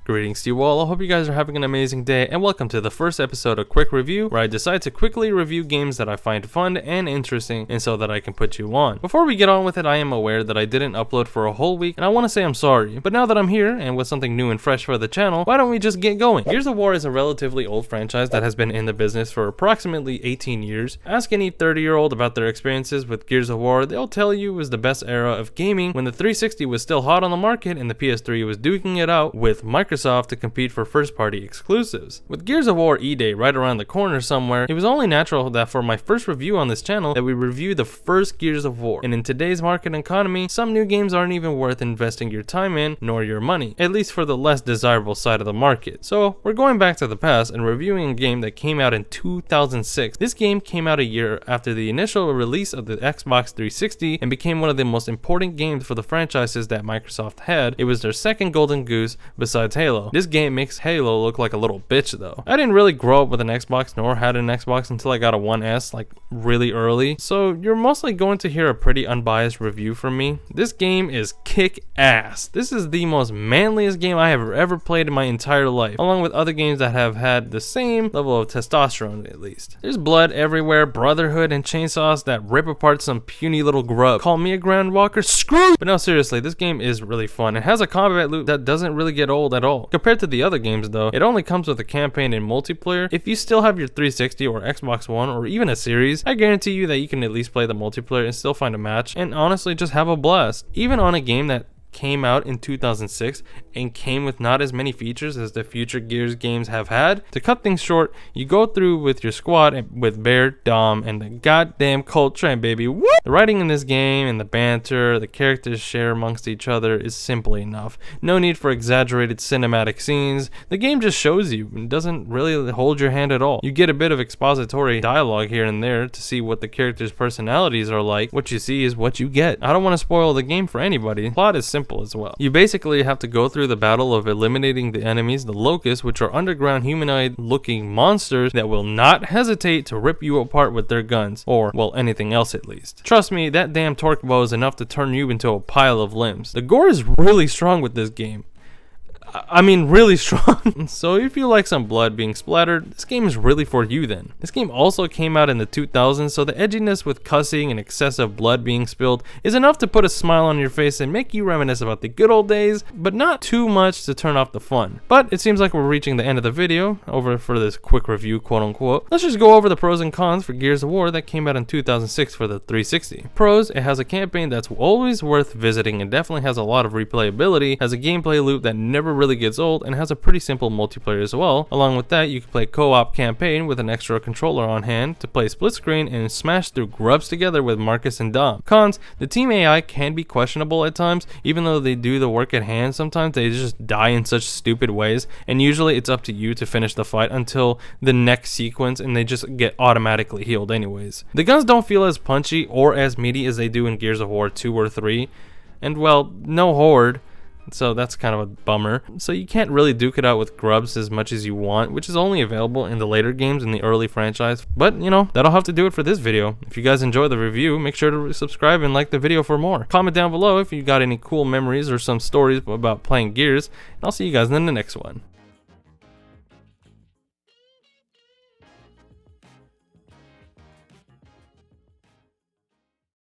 Greetings to you all, I hope you guys are having an amazing day, and welcome to the first episode of Quick Review, where I decide to quickly review games that I find fun and interesting, and so that I can put you on. Before we get on with it, I am aware that I didn't upload for a whole week, and I want to say I'm sorry, but now that I'm here, and with something new and fresh for the channel, why don't we just get going? Gears of War is a relatively old franchise that has been in the business for approximately 18 years. Ask any 30-year-old about their experiences with Gears of War, they'll tell you it was the best era of gaming when the 360 was still hot on the market and the PS3 was duking it out with Microsoft to compete for first-party exclusives. With Gears of War E-Day right around the corner somewhere, it was only natural that for my first review on this channel that we review the first Gears of War. And in today's market economy, some new games aren't even worth investing your time in, nor your money, at least for the less desirable side of the market. So we're going back to the past and reviewing a game that came out in 2006. This game came out a year after the initial release of the Xbox 360 and became one of the most important games for the franchises that Microsoft had. It was their second golden goose besides Halo. This game makes Halo look like a little bitch though. I didn't really grow up with an Xbox nor had an Xbox until I got a 1S like really early, so you're mostly going to hear a pretty unbiased review from me. This game is kick ass. This is the most manliest game I have ever played in my entire life, along with other games that have had the same level of testosterone at least. There's blood everywhere, brotherhood, and chainsaws that rip apart some puny little grub. Call me a groundwalker, screw! But no, seriously, this game is really fun. It has a combat loop that doesn't really get old at all. Compared to the other games though, it only comes with a campaign and multiplayer. If you still have your 360 or Xbox One or even a series, I guarantee you that you can at least play the multiplayer and still find a match and honestly just have a blast. Even on a game that came out in 2006 and came with not as many features as the future Gears games have had. To cut things short, you go through with your squad with Bear, Dom, and the goddamn Colt Train, baby. Woo! The writing in this game and the banter the characters share amongst each other is simply enough. No need for exaggerated cinematic scenes. The game just shows you and doesn't really hold your hand at all. You get a bit of expository dialogue here and there to see what the characters' personalities are like. What you see is what you get. I don't want to spoil the game for anybody. The plot is simple as well. You basically have to go through the battle of eliminating the enemies, the locusts, which are underground humanoid looking monsters that will not hesitate to rip you apart with their guns, or well, anything else at least. Trust me, that damn torque bow is enough to turn you into a pile of limbs. The gore is really strong with this game. I mean, really strong. So if you like some blood being splattered, this game is really for you then. This game also came out in the 2000s, so the edginess with cussing and excessive blood being spilled is enough to put a smile on your face and make you reminisce about the good old days, but not too much to turn off the fun. But it seems like we're reaching the end of the video, over for this quick review, quote unquote. Let's just go over the pros and cons for Gears of War that came out in 2006 for the 360. Pros: it has a campaign that's always worth visiting and definitely has a lot of replayability, has a gameplay loop that never really gets old, and has a pretty simple multiplayer as well. Along with that, you can play co-op campaign with an extra controller on hand to play split screen and smash through grubs together with Marcus and Dom. Cons: the team AI can be questionable at times. Even though they do the work at hand, sometimes they just die in such stupid ways, and usually it's up to you to finish the fight until the next sequence, and they just get automatically healed anyways. The guns don't feel as punchy or as meaty as they do in Gears of War 2 or 3, and well, no horde, so that's kind of a bummer. So you can't really duke it out with grubs as much as you want, which is only available in the later games in the early franchise. But you know, that'll have to do it for this video. If you guys enjoy the review, make sure to subscribe and like the video for more. Comment down below if you got any cool memories or some stories about playing Gears, and I'll see you guys in the next one.